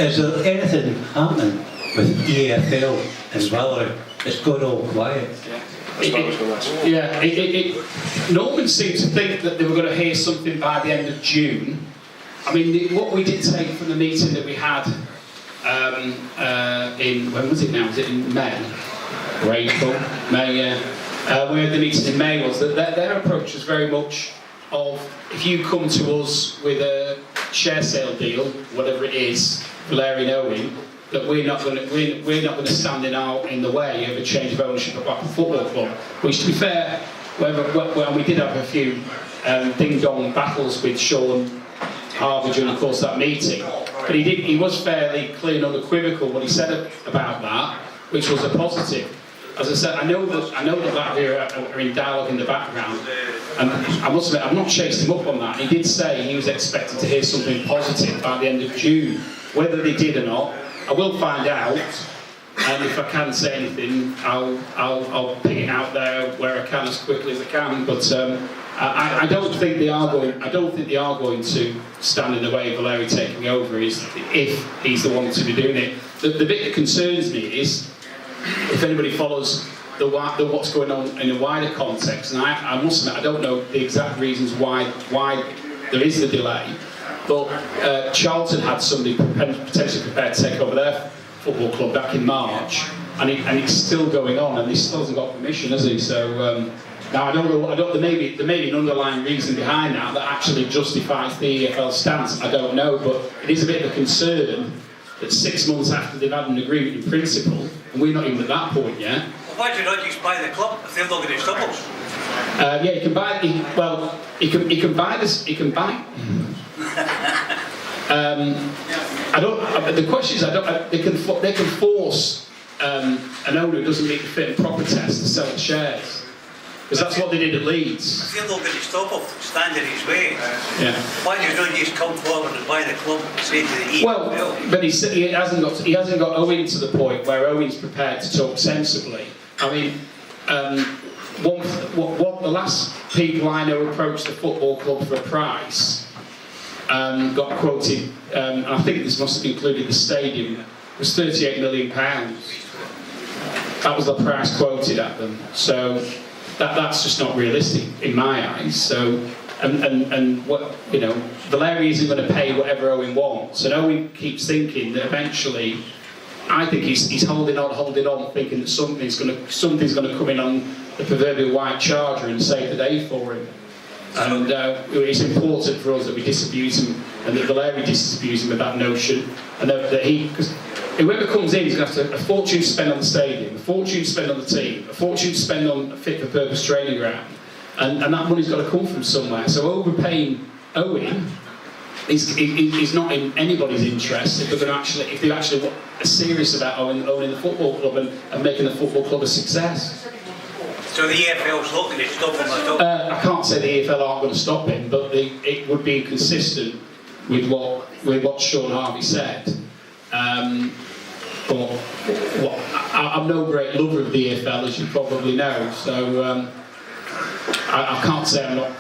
Is there anything happening with EFL and Valerie? It's gone all quiet. Norman seemed to think that they were going to hear something by the end of June. I mean, what we did take from the meeting that we had when was it now? Was it in May? Or April? May, yeah. We had the meeting in May, was that their approach was very much of, if you come to us with a share sale deal, whatever it is, Valeri and Owen, that we're not going to stand in the way of a change of ownership of Blackpool Football Club. Which, to be fair, we did have a few ding-dong battles with Sean Harvey during the course of that meeting, but he was fairly clear and unequivocal what he said about that, which was a positive. As I said, I know that Latvia are in dialogue in the background, and I must admit, I've not chased him up on that. He did say he was expected to hear something positive by the end of June. Whether they did or not, I will find out, and if I can say anything, I'll pick it out there where I can as quickly as I can. But I don't think they are going to stand in the way of Valeri taking over. If he's the one to be doing it, the bit that concerns me is if anybody follows what's going on in a wider context. And I must admit, I don't know the exact reasons why there is the delay. But Charlton had somebody potentially prepared to take over their football club back in March, and it's still going on, and he still hasn't got permission, has he? So now I don't know. There may be an underlying reason behind that actually justifies the EFL stance. I don't know, but it is a bit of a concern that 6 months after they've had an agreement in principle, and we're not even at that point yet. Well, why do you not just buy the club if they're not going to stop us? Yeah, you can buy. He can buy this. He can buy. The question is, they can force an owner who doesn't meet the fit and proper test to sell the shares, because that's what they did at Leeds. If they're not going to stop him standing his way, yeah. Why do you not just come forward and buy the club and say to the EFL? Well, but he hasn't got Owen to the point where Owen's prepared to talk sensibly. I mean, what the last people I know approached the football club for a price. Got quoted, and I think this must have included the stadium, was £38 million. That was the price quoted at them. So that's just not realistic in my eyes. So and what Valeri isn't going to pay whatever Owen wants, and Owen keeps thinking that eventually, I think he's holding on, thinking that something's going to come in on the proverbial white charger and save the day for him. And it's important for us that we disabuse him, and that Valeri disabuse him of that notion, and that because whoever comes in is going to have a fortune to spend on the stadium, a fortune to spend on the team, a fortune to spend on a fit-for-purpose training ground, and that money's got to come from somewhere. So overpaying Owen is not in anybody's interest if they actually are serious about owning the football club and making the football club a success. So the EFL's not going to stop him at all? I can't say the EFL aren't going to stop him, but it would be consistent with what Sean Harvey said. I'm no great lover of the EFL, as you probably know. So I can't say that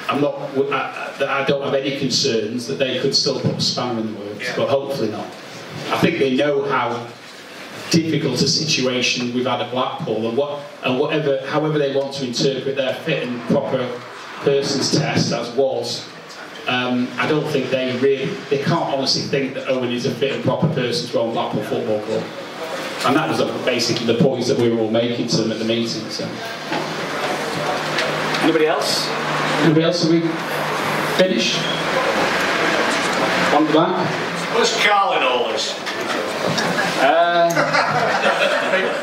I don't have any concerns that they could still put a spanner in the works, but hopefully not. I think they know how difficult a situation we've had at Blackpool, and however they want to interpret their fit and proper persons test as was. I don't think they can't honestly think that Owen is a fit and proper person to own Blackpool Football Club, and that was basically the points that we were all making to them at the meeting. So, anybody else? Have we finished? On the back. What's Carl in all this?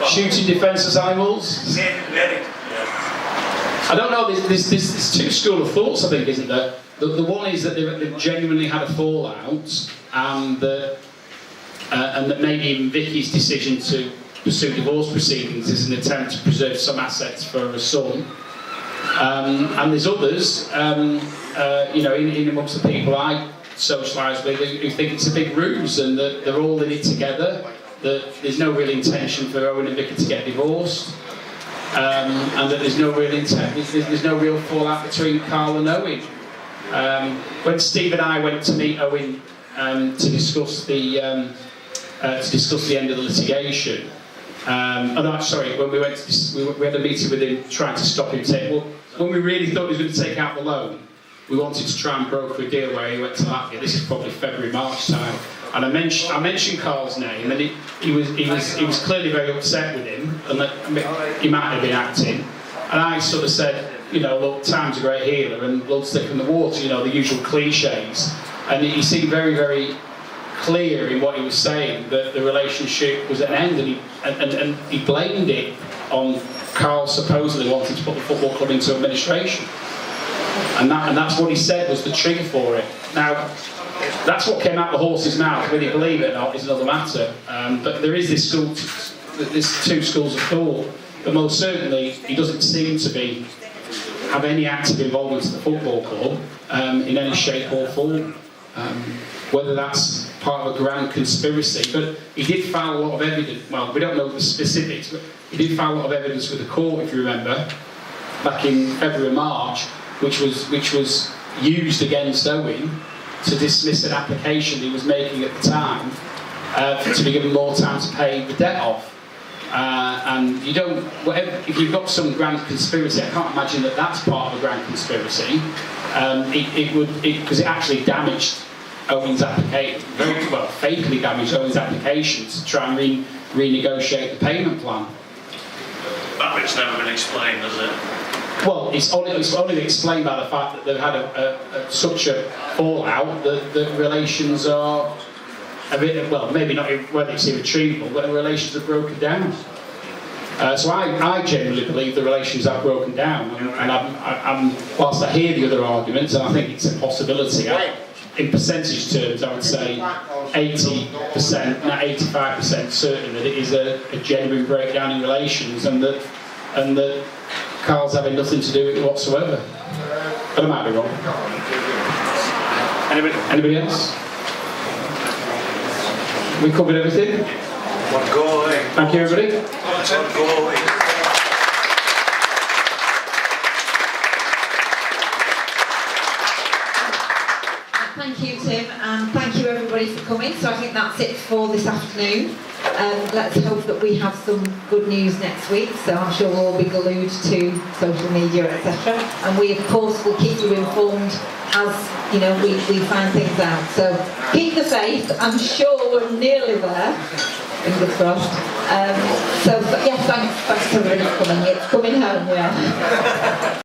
Shooting defence as eyeballs. I don't know. There's two school of thoughts, I think, isn't there? The one is that they've genuinely had a fallout, and that maybe even Vicky's decision to pursue divorce proceedings is an attempt to preserve some assets for her son. And there's others, in amongst the people I socialise with, who think it's a big ruse and that they're all in it together, that there's no real intention for Owen and Vicky to get divorced, and that there's no real fallout between Carl and Owen. When Steve and I went to meet Owen to discuss the end of the litigation. Oh no, sorry. When we went to we had a meeting with him, trying to stop him taking. Well, when we really thought he was going to take out the loan, we wanted to try and broker a deal where he went to Latvia. This is probably February, March time. And I mentioned Carl's name, and he was clearly very upset with him, and that he might have been acting. And I sort of said, you know, look, time's a great healer, and blood's thicker than the water, you know, the usual cliches. And he seemed very, very clear in what he was saying, that the relationship was at an end, and he blamed it on Carl supposedly wanting to put the football club into administration. And that's what he said was the trigger for it. Now, that's what came out of the horse's mouth. Whether you believe it or not is another matter. But there is there's two schools of thought. But most certainly, he doesn't seem to have any active involvement in the football club in any shape or form. Whether that's part of a grand conspiracy, but he did file a lot of evidence. Well, we don't know the specifics, but he did file a lot of evidence with the court, if you remember, back in February, March, which was used against Owen to dismiss an application he was making at the time to be given more time to pay the debt off. And you don't, if you've got some grand conspiracy, I can't imagine that that's part of a grand conspiracy. Because it actually damaged Owen's application, very well, fatally damaged Owen's application to try and renegotiate the payment plan. That bit's never been explained, has it? Well, it's only explained by the fact that they've had such a fallout that the relations are a bit, well, maybe not whether it's irretrievable, but the relations are broken down. So I genuinely believe the relations are broken down, and I'm whilst I hear the other arguments, and I think it's a possibility. In percentage terms, I would say 80%, not 85% certain that it is a genuine breakdown in relations, and that Carl's having nothing to do with it whatsoever. But I might be wrong. Anybody else? We covered everything. Thank you, everybody. Thank you, Tim, and thank you everybody for coming. So I think that's it for this afternoon. Let's hope that we have some good news next week. So I'm sure we'll all be glued to social media, etc. And we, of course, will keep you informed as we find things out. So keep the faith. I'm sure we're nearly there. Fingers crossed. Thanks everybody for coming. It's coming home, yeah.